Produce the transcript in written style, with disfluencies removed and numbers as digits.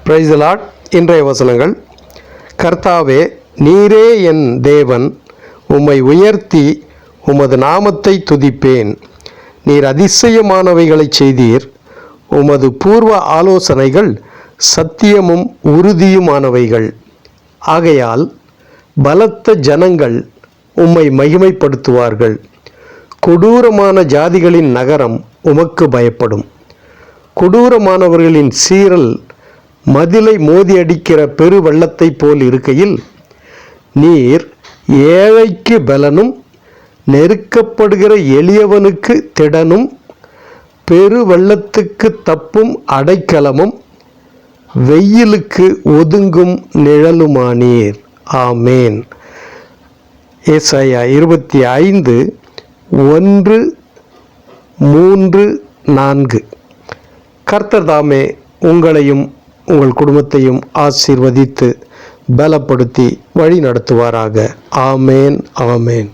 Praise the Lord. இன்றைய வசனங்கள்: கர்த்தாவே, நீரே என் தேவன், உம்மை உயர்த்தி உமது நாமத்தை துதிப்பேன். நீர் அதிசயமானவைகளைச் செய்தீர். உமது பூர்வ ஆலோசனைகள் சத்தியமும் உறுதியுமானவைகள். ஆகையால் பலத்த ஜனங்கள் உம்மை மகிமைப்படுத்துவார்கள். கொடூரமான ஜாதிகளின் நகரம் உமக்கு பயப்படும். கொடூரமானவர்களின் சீறல் மதிலை மோதியடிக்கிற பெரு வெள்ளத்தைப் போல் இருக்கையில், நீர் ஏழைக்கு பலனும் நெருக்கப்படுகிற எளியவனுக்கு திடனும் பெரு வெள்ளத்துக்கு தப்பும் அடைக்கலமும் வெயிலுக்கு ஒதுங்கும் நிழலுமானீர். ஆமேன். ஏசாயா 25:1-3-4. கர்த்தர் தாமே உங்களையும் உங்கள் குடும்பத்தையும் ஆசீர்வதித்து பலப்படுத்தி வழி நடத்துவாராக. ஆமேன், ஆமேன்.